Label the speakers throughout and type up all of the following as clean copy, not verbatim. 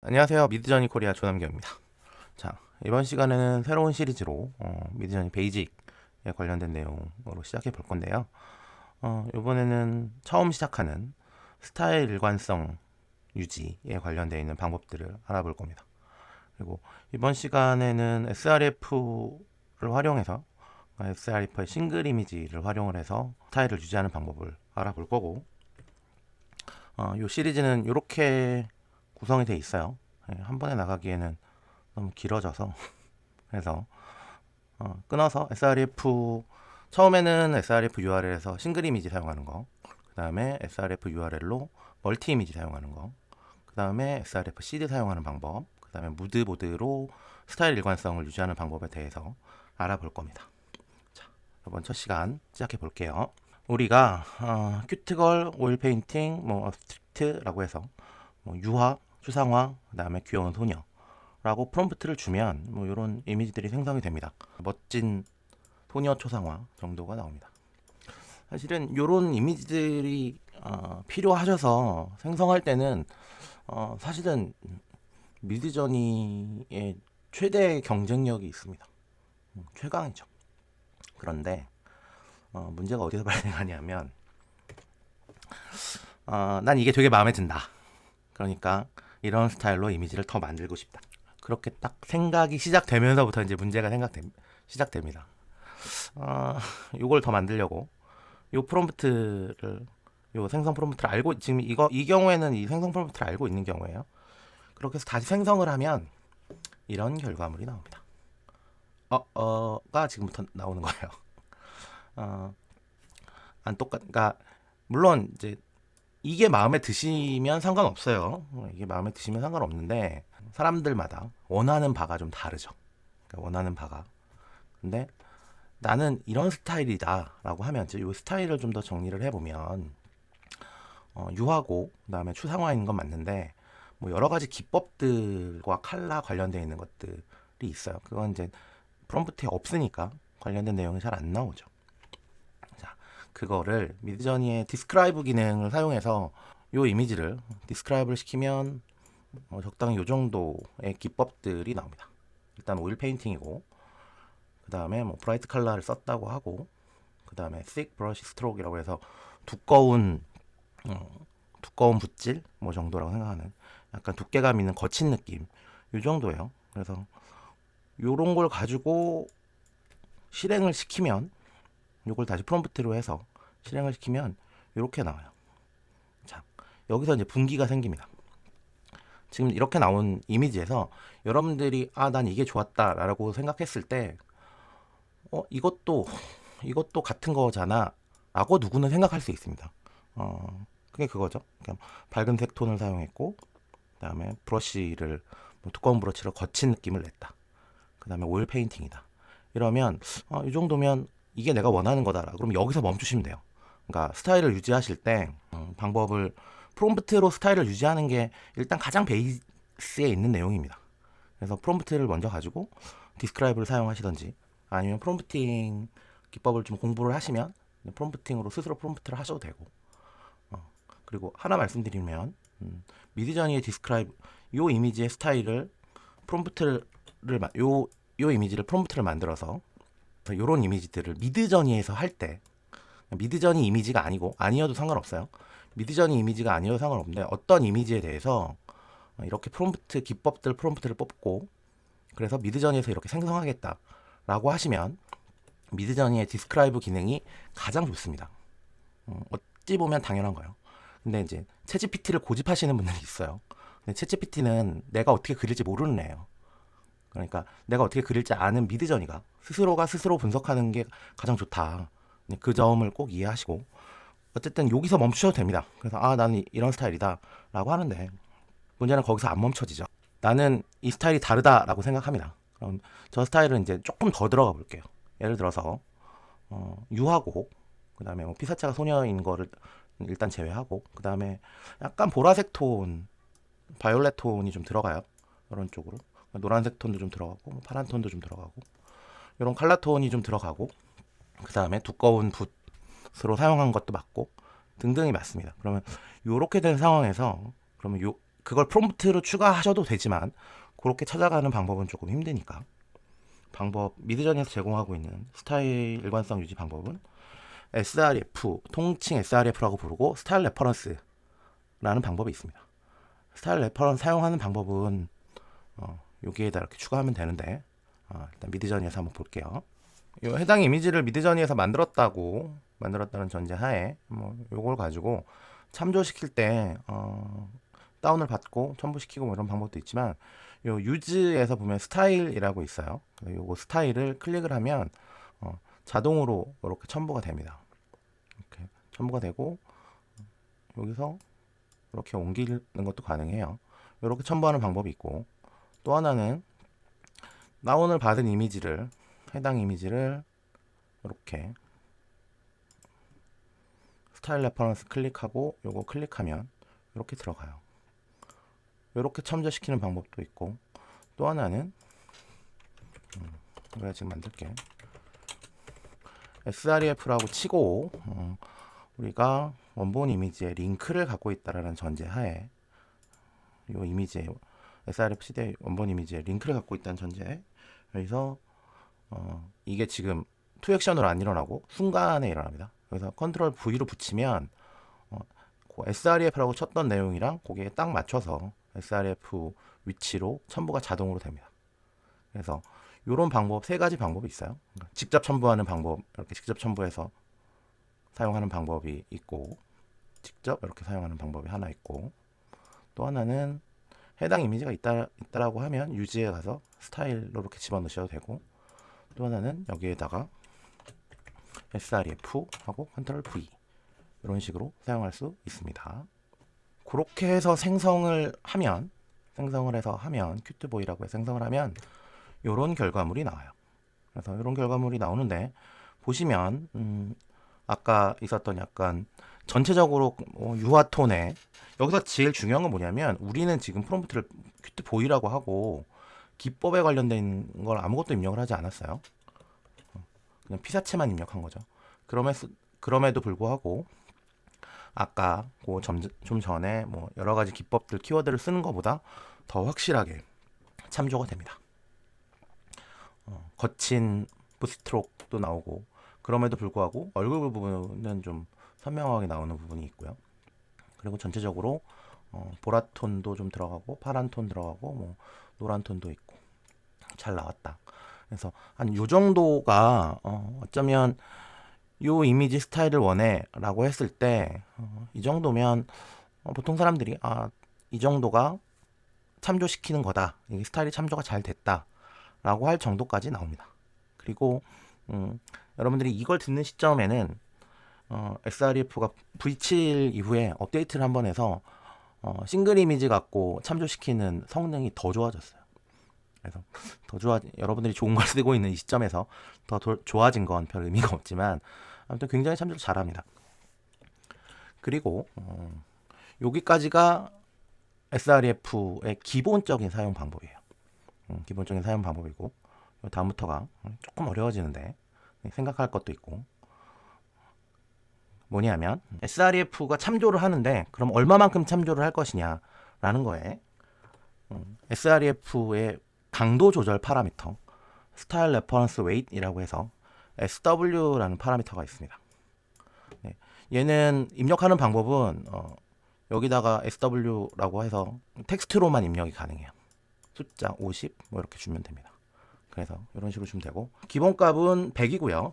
Speaker 1: 안녕하세요. 미드저니 코리아 조남규입니다. 자, 이번 시간에는 새로운 시리즈로 미드저니 베이직에 관련된 내용으로 시작해 볼 건데요. 이번에는 처음 시작하는 스타일 일관성 유지에 관련되어 있는 방법들을 알아볼 겁니다. 그리고 이번 시간에는 SRF를 활용해서 SRF의 싱글 이미지를 활용을 해서 스타일을 유지하는 방법을 알아볼 거고, 이 시리즈는 이렇게 구성이 되어 있어요. 한 번에 나가기에는 너무 길어져서 그래서 끊어서 SRF 처음에는 SRF URL에서 싱글 이미지 사용하는 거, 그 다음에 SRF URL로 멀티 이미지 사용하는 거, 그 다음에 SRF 시드 사용하는 방법, 그 다음에 무드보드로 스타일 일관성을 유지하는 방법에 대해서 알아볼 겁니다. 자, 이번 첫 시간 시작해 볼게요. 우리가 큐트걸, 오일 페인팅, 스트릭트라고 해서 유화, 추상화, 그 다음에 귀여운 소녀 라고 프롬프트를 주면 이런 이미지들이 생성이 됩니다. 멋진 소녀 초상화 정도가 나옵니다. 사실은 이런 이미지들이 필요하셔서 생성할 때는 사실은 미드저니의 최대 경쟁력이 있습니다. 최강이죠. 그런데 문제가 어디서 발생하냐면 난 이게 되게 마음에 든다. 그러니까 이런 스타일로 이미지를 더 만들고 싶다. 그렇게 딱 생각이 시작되면서부터 이제 문제가 시작됩니다. 요걸 더 만들려고 요 프롬프트를 요 생성 프롬프트를 알고 지금 이 경우에는 이 생성 프롬프트를 알고 있는 경우에요. 그렇게 해서 다시 생성을 하면 이런 결과물이 나옵니다. 가 지금부터 나오는 거예요. 어, 안 그러니까 물론 이제 이게 마음에 드시면 상관없어요. 이게 마음에 드시면 상관없는데 사람들마다 원하는 바가 좀 다르죠. 그러니까 원하는 바가. 근데 나는 이런 스타일이다라고 하면 이제 이 스타일을 좀 더 정리를 해보면 유하고 그다음에 추상화인 건 맞는데 여러 가지 기법들과 칼라 관련되어 있는 것들이 있어요. 그건 이제 프롬프트에 없으니까 관련된 내용이 잘 안 나오죠. 자, 그거를 미드저니의 디스크라이브 기능을 사용해서 이 이미지를 디스크라이브를 시키면 적당히 이 정도의 기법들이 나옵니다. 일단 오일 페인팅이고, 그 다음에 브라이트 컬러를 썼다고 하고, 그 다음에 thick brush stroke이라고 해서 두꺼운 붓질 정도라고 생각하는 약간 두께감 있는 거친 느낌 이 정도예요. 그래서 이런 걸 가지고 실행을 시키면 이걸 다시 프롬프트로 해서 실행을 시키면 이렇게 나와요. 자, 여기서 이제 분기가 생깁니다. 지금 이렇게 나온 이미지에서 여러분들이 난 이게 좋았다라고 생각했을 때 이것도 같은 거잖아 라고 누구는 생각할 수 있습니다. 그게 그거죠. 그러니까 밝은색 톤을 사용했고, 그 다음에 브러쉬를 두꺼운 브러쉬로 거친 느낌을 냈다. 그 다음에 오일 페인팅이다. 이러면 이 정도면 이게 내가 원하는 거다라. 그럼 여기서 멈추시면 돼요. 그러니까 스타일을 유지하실 때 방법을 프롬프트로 스타일을 유지하는 게 일단 가장 베이스에 있는 내용입니다. 그래서 프롬프트를 먼저 가지고 디스크라이브를 사용하시던지 아니면 프롬프팅 기법을 좀 공부를 하시면 프롬프팅으로 스스로 프롬프트를 하셔도 되고, 그리고 하나 말씀드리면 미드저니의 디스크라이브 요 이미지의 스타일을 프롬프트를 요 이미지를 프롬프트를 만들어서 요런 이미지들을 미드저니에서 할 때 미드저니 이미지가 아니어도 상관없어요. 미드저니 이미지가 아니어도 상관없는데 어떤 이미지에 대해서 이렇게 프롬프트를 뽑고 그래서 미드저니에서 이렇게 생성하겠다라고 하시면 미드저니의 디스크라이브 기능이 가장 좋습니다. 어찌 보면 당연한 거예요. 근데 이제 챗GPT를 고집하시는 분들이 있어요. 근데 챗GPT는 내가 어떻게 그릴지 모르는 애예요. 그러니까 내가 어떻게 그릴지 아는 미드저니가 스스로가 스스로 분석하는 게 가장 좋다. 그 점을 꼭 이해하시고 어쨌든 여기서 멈추셔도 됩니다. 그래서 나는 이런 스타일이다 라고 하는데 문제는 거기서 안 멈춰지죠. 나는 이 스타일이 다르다라고 생각합니다. 그럼 저 스타일은 이제 조금 더 들어가 볼게요. 예를 들어서 유하고 그 다음에 피사체가 소녀인 거를 일단 제외하고 그 다음에 약간 보라색 톤, 바이올렛 톤이 좀 들어가요. 이런 쪽으로 노란색 톤도 좀 들어가고 파란 톤도 좀 들어가고 이런 컬러 톤이 좀 들어가고 그 다음에 두꺼운 붓으로 사용한 것도 맞고 등등이 맞습니다. 그러면 이렇게 된 상황에서 그러면 그걸 프롬프트로 추가하셔도 되지만 그렇게 찾아가는 방법은 조금 힘드니까 미드저니에서 제공하고 있는 스타일 일관성 유지 방법은 SRF, 통칭 SRF라고 부르고 스타일 레퍼런스라는 방법이 있습니다. 스타일 레퍼런스 사용하는 방법은 여기에다 이렇게 추가하면 되는데 일단 미드저니에서 한번 볼게요. 요 해당 이미지를 미드저니에서 만들었다는 전제 하에 요걸 가지고 참조시킬 때 다운을 받고 첨부시키고 뭐 이런 방법도 있지만 요 유즈에서 보면 스타일이라고 있어요. 요거 스타일을 클릭을 하면 자동으로 이렇게 첨부가 됩니다. 이렇게 첨부가 되고 여기서 이렇게 옮기는 것도 가능해요. 이렇게 첨부하는 방법이 있고 또 하나는 다운을 받은 해당 이미지를 이렇게 스타일 레퍼런스 클릭하고 요거 클릭하면 이렇게 들어가요. 이렇게 첨부시키는 방법도 있고 또 하나는 내가 지금 만들게 sref라고 치고 우리가 원본 이미지에 링크를 갖고 있다라는 전제하에 이 이미지에 sref 시대 원본 이미지에 링크를 갖고 있다는 전제에 여기서 이게 지금 투 액션으로 안 일어나고 순간에 일어납니다. 그래서 컨트롤 V로 붙이면 sref라고 쳤던 내용이랑 거기에 딱 맞춰서 sref 위치로 첨부가 자동으로 됩니다. 그래서 이런 방법 세 가지 방법이 있어요. 직접 첨부하는 방법, 이렇게 직접 첨부해서 사용하는 방법이 있고 직접 이렇게 사용하는 방법이 하나 있고 또 하나는 해당 이미지가 있다라고 하면 유지에 가서 스타일로 이렇게 집어넣으셔도 되고 또 하나는 여기에다가 sref 하고 컨트롤 V 이런 식으로 사용할 수 있습니다. 그렇게 해서 생성을 해서 하면 큐트보이라고 해서 생성을 하면 이런 결과물이 나와요. 그래서 이런 결과물이 나오는데 보시면 아까 있었던 약간 전체적으로 유화톤에 여기서 제일 중요한 건 뭐냐면 우리는 지금 프롬프트를 큐트보이라고 하고 기법에 관련된 걸 아무것도 입력을 하지 않았어요. 그냥 피사체만 입력한 거죠. 그럼에도 불구하고 아까 좀 전에 여러 가지 기법들 키워드를 쓰는 것보다 더 확실하게 참조가 됩니다. 거친 부스트로크도 나오고 그럼에도 불구하고 얼굴 부분은 좀 선명하게 나오는 부분이 있고요. 그리고 전체적으로 보라톤도 좀 들어가고 파란 톤 들어가고 노란 톤도 있고 잘 나왔다. 그래서 한 요 정도가 어쩌면 요 이미지 스타일을 원해 라고 했을 때 이 정도면 보통 사람들이 이 정도가 참조시키는 거다. 이 스타일이 참조가 잘 됐다 라고 할 정도까지 나옵니다. 그리고 여러분들이 이걸 듣는 시점에는 sref가 V7 이후에 업데이트를 한번 해서 싱글 이미지 갖고 참조시키는 성능이 더 좋아졌어요. 그래서 여러분들이 좋은 걸 쓰고 있는 이 시점에서 더 좋아진 건 별 의미가 없지만 아무튼 굉장히 참조를 잘합니다. 그리고 여기까지가 sref의 기본적인 사용 방법이에요. 기본적인 사용 방법이고 다음부터가 조금 어려워지는데 생각할 것도 있고 뭐냐면 sref가 참조를 하는데 그럼 얼마만큼 참조를 할 것이냐라는 거에 sref의 강도 조절 파라미터 스타일 레퍼런스 웨이트이라고 해서 SW라는 파라미터가 있습니다. 네, 얘는 입력하는 방법은 여기다가 SW라고 해서 텍스트로만 입력이 가능해요. 숫자 50 이렇게 주면 됩니다. 그래서 이런 식으로 주면 되고 기본값은 100이고요.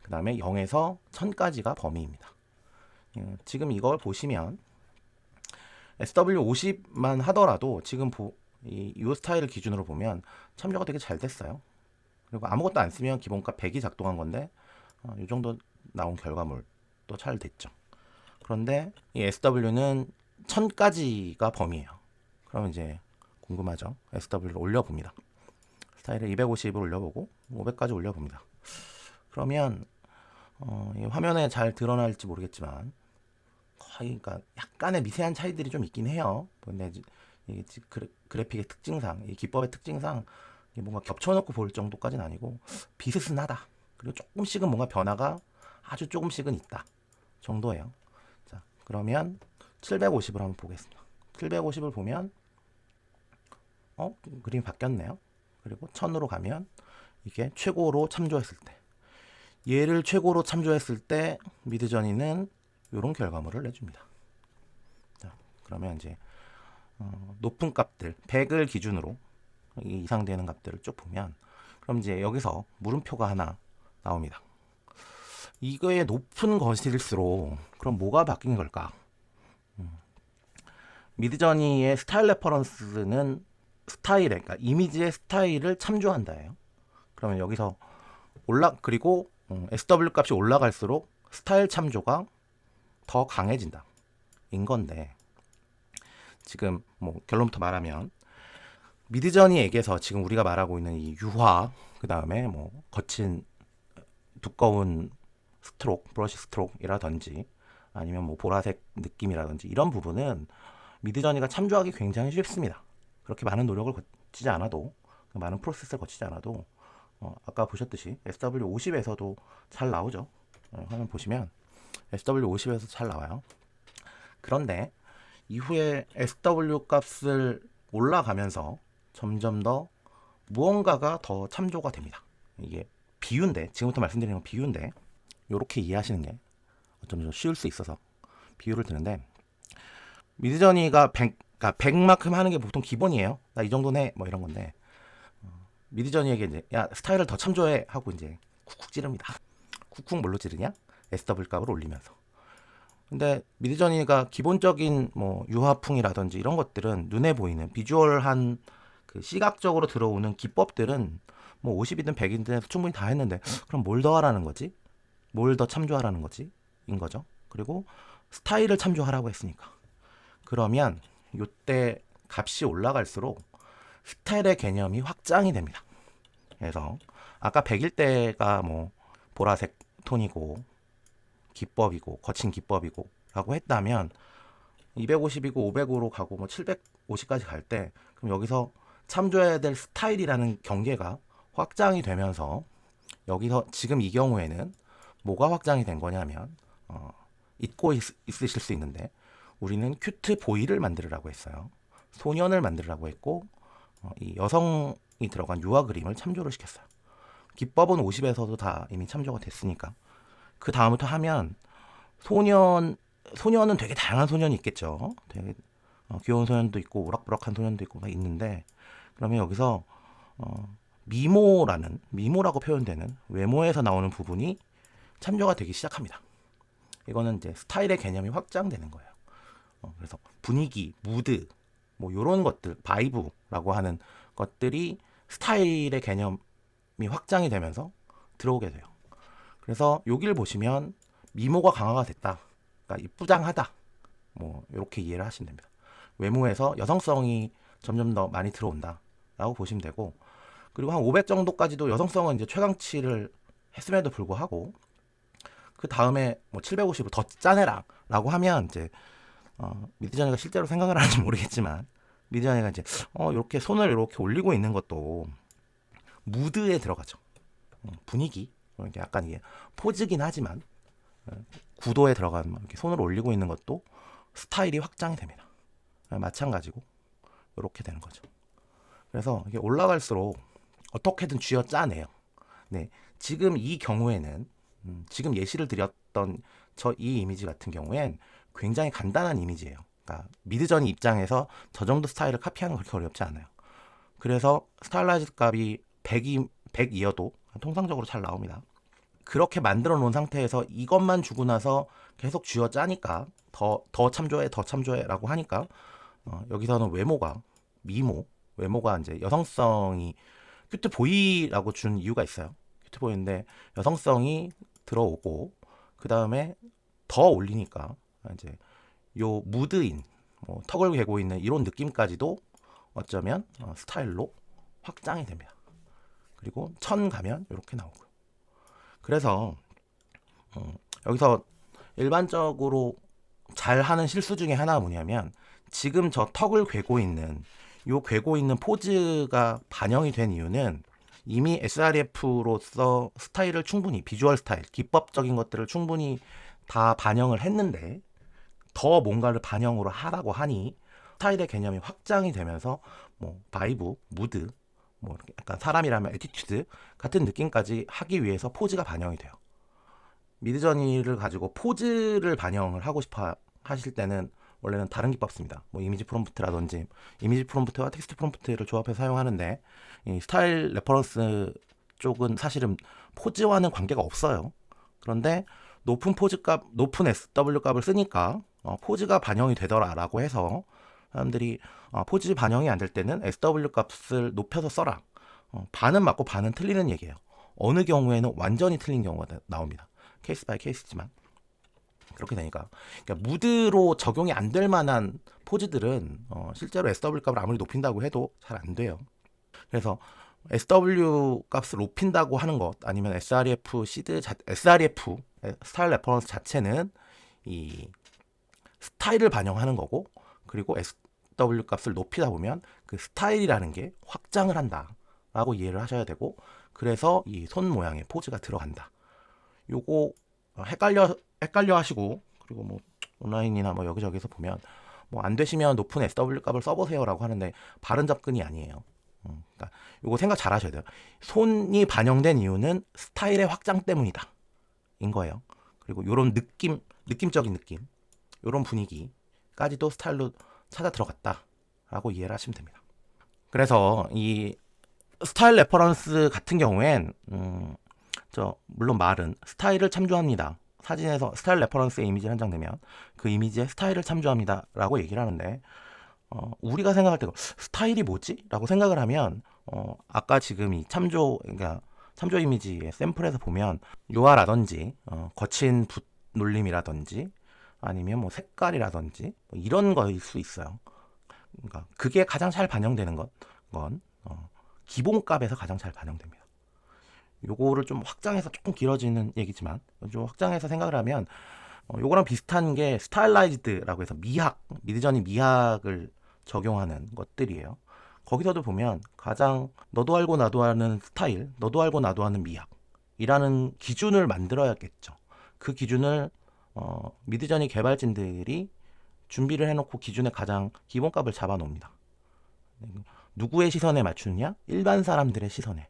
Speaker 1: 그 다음에 0에서 1000까지가 범위입니다. 지금 이걸 보시면 SW50만 하더라도 지금 이 스타일을 기준으로 보면 참조가 되게 잘 됐어요. 그리고 아무것도 안 쓰면 기본값 100이 작동한 건데 이 정도 나온 결과물도 잘 됐죠. 그런데 이 SW는 1000까지가 범위예요. 그럼 이제 궁금하죠. SW를 올려봅니다. 스타일을 250을 올려보고 500까지 올려봅니다. 그러면 이 화면에 잘 드러날지 모르겠지만 거의 그러니까 약간의 미세한 차이들이 좀 있긴 해요. 근데 이 그래픽의 특징상, 이 기법의 특징상 뭔가 겹쳐놓고 볼 정도까지는 아니고 비스슨하다. 그리고 조금씩은 뭔가 변화가 아주 조금씩은 있다 정도예요. 자, 그러면 750을 한번 보겠습니다. 750을 보면 그림이 바뀌었네요. 그리고 1000으로 가면 이게 최고로 참조했을 때, 얘를 최고로 참조했을 때 미드저니는 이런 결과물을 내줍니다. 자, 그러면 이제 높은 값들 100을 기준으로 이상 되는 값들을 쭉 보면, 그럼 이제 여기서 물음표가 하나 나옵니다. 이거의 높은 것일수록 그럼 뭐가 바뀐 걸까? 미드저니의 스타일 레퍼런스는 스타일에, 그러니까 이미지의 스타일을 참조한다예요. 그러면 여기서 그리고 SW 값이 올라갈수록 스타일 참조가 더 강해진다 인 건데, 지금 뭐 결론부터 말하면 미드저니에게서 지금 우리가 말하고 있는 이 유화, 그 다음에 뭐 거친 두꺼운 스트록, 브러쉬 스트록이라든지 아니면 뭐 보라색 느낌이라든지 이런 부분은 미드저니가 참조하기 굉장히 쉽습니다. 그렇게 많은 노력을 거치지 않아도, 많은 프로세스를 거치지 않아도 아까 보셨듯이 SW50에서도 잘 나오죠. 화면 보시면 SW50에서 잘 나와요. 그런데 이후에 SW 값을 올라가면서 점점 더 무언가가 더 참조가 됩니다. 이게 비유인데, 지금부터 말씀드리는 건 비유인데 이렇게 이해하시는 게 좀 쉬울 수 있어서 비유를 드는데, 미드저니가 100만큼 하는 게 보통 기본이에요. 나 이 정도는 해, 뭐 이런 건데, 미드저니에게 이제 야 스타일을 더 참조해 하고 이제 쿡쿡 찌릅니다. 쿡쿡 뭘로 찌르냐? SW 값을 올리면서. 근데 미드저니가 기본적인 뭐 유화풍이라든지 이런 것들은 눈에 보이는 비주얼한 그 시각적으로 들어오는 기법들은 뭐 50이든 100이든 충분히 다 했는데, 그럼 뭘 더 하라는 거지? 뭘 더 참조하라는 거지? 인 거죠. 그리고 스타일을 참조하라고 했으니까. 그러면 이때 값이 올라갈수록 스타일의 개념이 확장이 됩니다. 그래서 아까 100일 때가 뭐 보라색 톤이고 기법이고 거친 기법이고 라고 했다면 250이고 500으로 가고 뭐 750까지 갈 때, 그럼 여기서 참조해야 될 스타일이라는 경계가 확장이 되면서, 여기서 지금 이 경우에는 뭐가 확장이 된 거냐면 잊고 있으실 수 있는데, 우리는 큐트 보이를 만들으라고 했어요. 소년을 만들으라고 했고, 이 여성이 들어간 유화 그림을 참조를 시켰어요. 기법은 50에서도 다 이미 참조가 됐으니까 그 다음부터 하면 소년은 되게 다양한 소년이 있겠죠. 되게 귀여운 소년도 있고 우락부락한 소년도 있고 막 있는데, 그러면 여기서 미모라고 표현되는 외모에서 나오는 부분이 참조가 되기 시작합니다. 이거는 이제 스타일의 개념이 확장되는 거예요. 그래서 분위기, 무드, 뭐 이런 것들, 바이브라고 하는 것들이 스타일의 개념이 확장이 되면서 들어오게 돼요. 그래서 여기를 보시면 미모가 강화가 됐다, 그러니까 이쁘장하다, 뭐 이렇게 이해를 하시면 됩니다. 외모에서 여성성이 점점 더 많이 들어온다라고 보시면 되고, 그리고 한 500 정도까지도 여성성은 이제 최강치를 했음에도 불구하고, 그 다음에 뭐 750을 더 짜내라라고 하면 이제 미드저니가 실제로 생각을 하는지 모르겠지만, 미드저니가 이제 이렇게 손을 이렇게 올리고 있는 것도 무드에 들어가죠. 분위기, 이렇게 약간 이게 포즈긴 하지만 구도에 들어간 이렇게 손을 올리고 있는 것도 스타일이 확장이 됩니다. 마찬가지고 이렇게 되는 거죠. 그래서 이게 올라갈수록 어떻게든 쥐어 짜내요. 네, 지금 이 경우에는 지금 예시를 드렸던 이 이미지 같은 경우엔 굉장히 간단한 이미지예요. 그러니까 미드저니 입장에서 저 정도 스타일을 카피하는 건 그렇게 어렵지 않아요. 그래서 스타일라이즈 값이 100이어도 통상적으로 잘 나옵니다. 그렇게 만들어 놓은 상태에서 이것만 주고 나서 계속 쥐어 짜니까 더 참조해 라고 하니까 여기서는 외모가 이제 여성성이 큐트 보이라고 준 이유가 있어요. 큐트 보이인데 여성성이 들어오고, 그 다음에 더 올리니까 이제 요 무드인, 뭐 턱을 괴고 있는 이런 느낌까지도 어쩌면 스타일로 확장이 됩니다. 그리고 1000 가면 이렇게 나오고요. 그래서 여기서 일반적으로 잘하는 실수 중에 하나가 뭐냐면, 지금 저 턱을 괴고 있는 포즈가 반영이 된 이유는 이미 SRF로서 스타일을 충분히, 비주얼 스타일, 기법적인 것들을 충분히 다 반영을 했는데, 더 뭔가를 반영으로 하라고 하니 스타일의 개념이 확장이 되면서 뭐 바이브, 무드, 뭐 이렇게 약간 사람이라면 애티튜드 같은 느낌까지 하기 위해서 포즈가 반영이 돼요. 미드저니를 가지고 포즈를 반영을 하고 싶어 하실 때는 원래는 다른 기법 씁니다. 뭐 이미지 프롬프트라든지 이미지 프롬프트와 텍스트 프롬프트를 조합해서 사용하는데 이 스타일 레퍼런스 쪽은 사실은 포즈와는 관계가 없어요. 그런데 높은 포즈 값, 높은 SW 값을 쓰니까 포즈가 반영이 되더라라고 해서 사람들이 포즈 반영이 안 될 때는 SW 값을 높여서 써라. 반은 맞고 반은 틀리는 얘기예요. 어느 경우에는 완전히 틀린 경우가 나옵니다. 케이스 바이 케이스지만 그렇게 되니까 그러니까 무드로 적용이 안 될 만한 포즈들은 실제로 SW 값을 아무리 높인다고 해도 잘 안 돼요. 그래서 SW 값을 높인다고 하는 것 아니면 SREF SREF 스타일 레퍼런스 자체는 이 스타일을 반영하는 거고 그리고 SW 값을 높이다 보면 그 스타일이라는 게 확장을 한다라고 이해를 하셔야 되고 그래서 이 손 모양의 포즈가 들어간다. 요거 헷갈려 하시고 그리고 뭐 온라인이나 뭐 여기저기서 보면 뭐 안 되시면 높은 SW 값을 써보세요라고 하는데 바른 접근이 아니에요. 그러니까 요거 생각 잘 하셔야 돼요. 손이 반영된 이유는 스타일의 확장 때문이다. 인 거예요. 그리고 요런 느낌적인 느낌, 요런 분위기까지도 스타일로 찾아 들어갔다라고 이해를 하시면 됩니다. 그래서 이 스타일 레퍼런스 같은 경우엔 물론 말은 스타일을 참조합니다. 사진에서 스타일 레퍼런스의 이미지를 한 장 내면 그 이미지에 스타일을 참조합니다 라고 얘기를 하는데 우리가 생각할 때 스타일이 뭐지? 라고 생각을 하면 아까 지금 이 그러니까 참조 이미지의 샘플에서 보면 요화라든지 거친 붓 눌림이라든지 아니면 뭐 색깔이라든지 뭐 이런 거일 수 있어요. 그러니까 그게 가장 잘 반영되는 건 기본값에서 가장 잘 반영됩니다. 요거를 좀 확장해서 조금 길어지는 얘기지만 좀 확장해서 생각을 하면 요거랑 비슷한 게 스타일라이즈드라고 해서 미드저니 미학을 적용하는 것들이에요. 거기서도 보면 가장 너도 알고 나도 아는 스타일, 너도 알고 나도 아는 미학이라는 기준을 만들어야겠죠. 그 기준을 미드저니 개발진들이 준비를 해놓고 기준의 가장 기본값을 잡아놓습니다. 누구의 시선에 맞추느냐? 일반 사람들의 시선에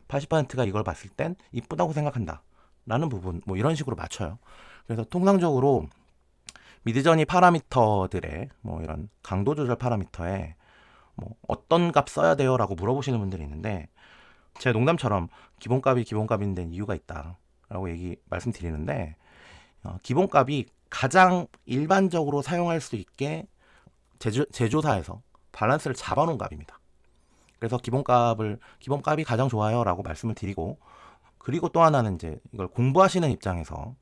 Speaker 1: 80%가 이걸 봤을 땐 이쁘다고 생각한다 라는 부분 뭐 이런 식으로 맞춰요. 그래서 통상적으로 미드저니 파라미터들의 뭐 이런 강도 조절 파라미터에 뭐 어떤 값 써야 돼요 라고 물어보시는 분들이 있는데 제가 농담처럼 기본값인데 이유가 있다 라고 말씀드리는데 기본값이 가장 일반적으로 사용할 수 있게 제조사에서 밸런스를 잡아놓은 값입니다. 그래서 기본값이 가장 좋아요 라고 말씀을 드리고 그리고 또 하나는 이제 이걸 공부하시는 입장에서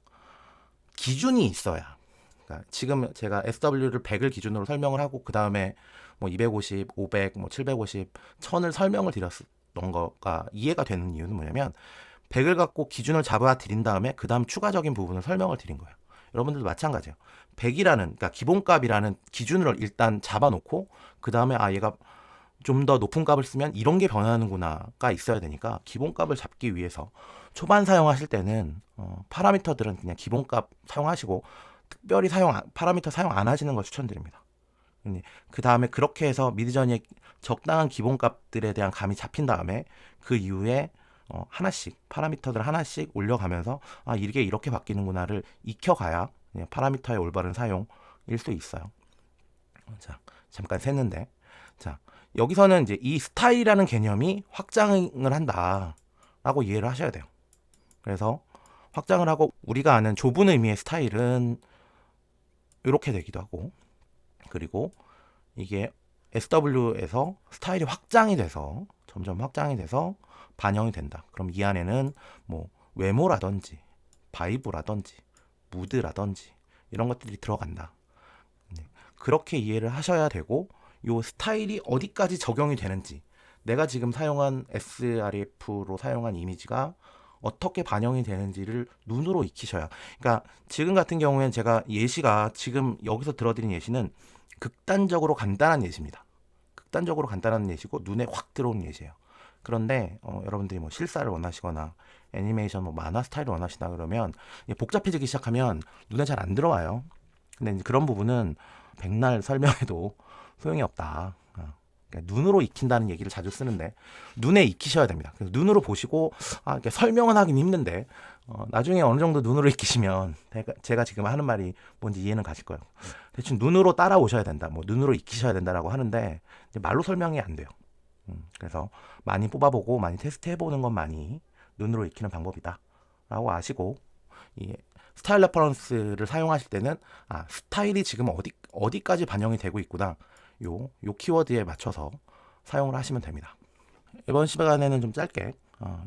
Speaker 1: 기준이 있어야 그러니까 지금 제가 SW를 100을 기준으로 설명을 하고 그 다음에 뭐 250, 500, 뭐 750, 1000을 설명을 드렸던 거가 이해가 되는 이유는 뭐냐면 100을 갖고 기준을 잡아 드린 다음에 그 다음 추가적인 부분을 설명을 드린 거예요. 여러분들도 마찬가지예요. 100이라는 그러니까 기본값이라는 기준을 일단 잡아놓고 그 다음에 얘가 좀 더 높은 값을 쓰면 이런 게 변하는구나가 있어야 되니까 기본값을 잡기 위해서 초반 사용하실 때는 파라미터들은 그냥 기본값 사용하시고 특별히 파라미터 사용 안 하시는 걸 추천드립니다. 그 다음에 그렇게 해서 미드저니의 적당한 기본값들에 대한 감이 잡힌 다음에 그 이후에 파라미터들 하나씩 올려가면서 이게 이렇게 바뀌는구나를 익혀가야 파라미터의 올바른 사용일 수 있어요. 자, 잠깐 샜는데 자 여기서는 이제 이 스타일이라는 개념이 확장을 한다라고 이해를 하셔야 돼요. 그래서 확장을 하고 우리가 아는 좁은 의미의 스타일은 이렇게 되기도 하고 그리고 이게 SW에서 스타일이 확장이 돼서 점점 확장이 돼서 반영이 된다. 그럼 이 안에는 뭐 외모라든지 바이브라든지 무드라든지 이런 것들이 들어간다. 그렇게 이해를 하셔야 되고 요 스타일이 어디까지 적용이 되는지 내가 지금 사용한 SREF로 사용한 이미지가 어떻게 반영이 되는지를 눈으로 익히셔야. 그러니까 지금 같은 경우에는 제가 예시가 지금 여기서 들어드린 예시는 극단적으로 간단한 예시입니다. 극단적으로 간단한 예시고 눈에 확 들어오는 예시예요. 그런데 여러분들이 뭐 실사를 원하시거나 애니메이션 뭐 만화 스타일을 원하시다 그러면 복잡해지기 시작하면 눈에 잘 안 들어와요. 근데 이제 그런 부분은 백날 설명해도 소용이 없다. 그러니까 눈으로 익힌다는 얘기를 자주 쓰는데 눈에 익히셔야 됩니다. 그래서 눈으로 보시고 이렇게 설명은 하긴 힘든데 나중에 어느 정도 눈으로 익히시면 제가 지금 하는 말이 뭔지 이해는 가실 거예요. 대충 눈으로 따라오셔야 된다. 뭐 눈으로 익히셔야 된다라고 하는데 이제 말로 설명이 안 돼요. 그래서 많이 뽑아보고 많이 테스트해보는 것만이 눈으로 익히는 방법이다라고 아시고 이 스타일 레퍼런스를 사용하실 때는 스타일이 지금 어디까지 반영이 되고 있구나. 요 키워드에 맞춰서 사용을 하시면 됩니다. 이번 시간에는 좀 짧게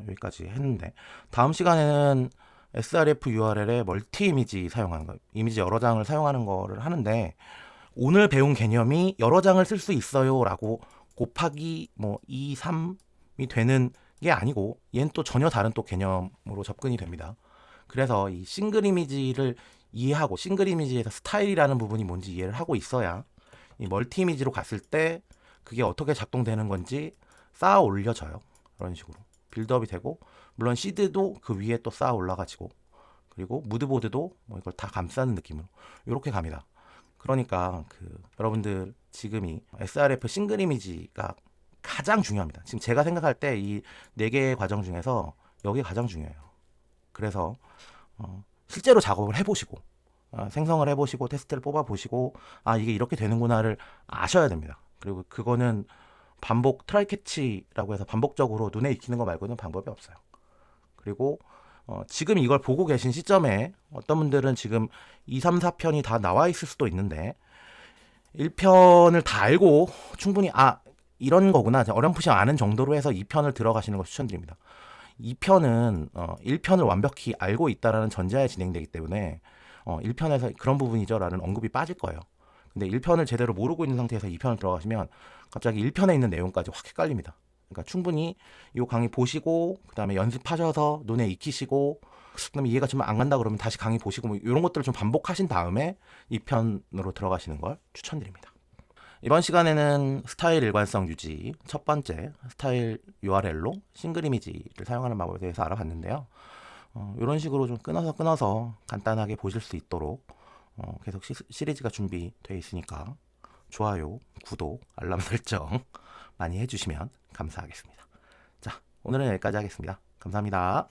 Speaker 1: 여기까지 했는데 다음 시간에는 srf URL에 멀티 이미지 사용하는 거, 이미지 여러 장을 사용하는 거를 하는데 오늘 배운 개념이 여러 장을 쓸 수 있어요라고 곱하기 뭐 2, 3이 되는 게 아니고 얘는 또 전혀 다른 또 개념으로 접근이 됩니다. 그래서 이 싱글 이미지를 이해하고 싱글 이미지에서 스타일이라는 부분이 뭔지 이해를 하고 있어야 이 멀티 이미지로 갔을 때 그게 어떻게 작동되는 건지 쌓아 올려져요. 그런 식으로 빌드업이 되고 물론 시드도 그 위에 또 쌓아 올라가지고 그리고 무드보드도 뭐 이걸 다 감싸는 느낌으로 이렇게 갑니다. 그러니까 여러분들 지금이 srf 싱글 이미지가 가장 중요합니다. 지금 제가 생각할 때 이 네 개의 과정 중에서 여기 가장 중요해요. 그래서 실제로 작업을 해보시고 생성을 해보시고 테스트를 뽑아보시고 이게 이렇게 되는구나를 아셔야 됩니다. 그리고 그거는 반복 트라이 캐치라고 해서 반복적으로 눈에 익히는 거 말고는 방법이 없어요. 그리고 지금 이걸 보고 계신 시점에 어떤 분들은 지금 2, 3, 4편이 다 나와 있을 수도 있는데 1편을 다 알고 충분히 이런 거구나 어렴풋이 아는 정도로 해서 2편을 들어가시는 걸 추천드립니다. 2편은 1편을 완벽히 알고 있다라는 전제하에 진행되기 때문에 1편에서 그런 부분이죠 라는 언급이 빠질 거예요. 근데 1편을 제대로 모르고 있는 상태에서 2편을 들어가시면 갑자기 1편에 있는 내용까지 확 헷갈립니다. 그러니까 충분히 이 강의 보시고 그 다음에 연습하셔서 눈에 익히시고 그다음에 이해가 좀 안 간다 그러면 다시 강의 보시고 뭐 이런 것들을 좀 반복하신 다음에 2편으로 들어가시는 걸 추천드립니다. 이번 시간에는 스타일 일관성 유지 첫 번째 스타일 URL로 싱글 이미지를 사용하는 방법에 대해서 알아봤는데요. 이런 식으로 좀 끊어서 간단하게 보실 수 있도록 계속 시리즈가 준비되어 있으니까 좋아요, 구독, 알람 설정 많이 해주시면 감사하겠습니다. 자, 오늘은 여기까지 하겠습니다. 감사합니다.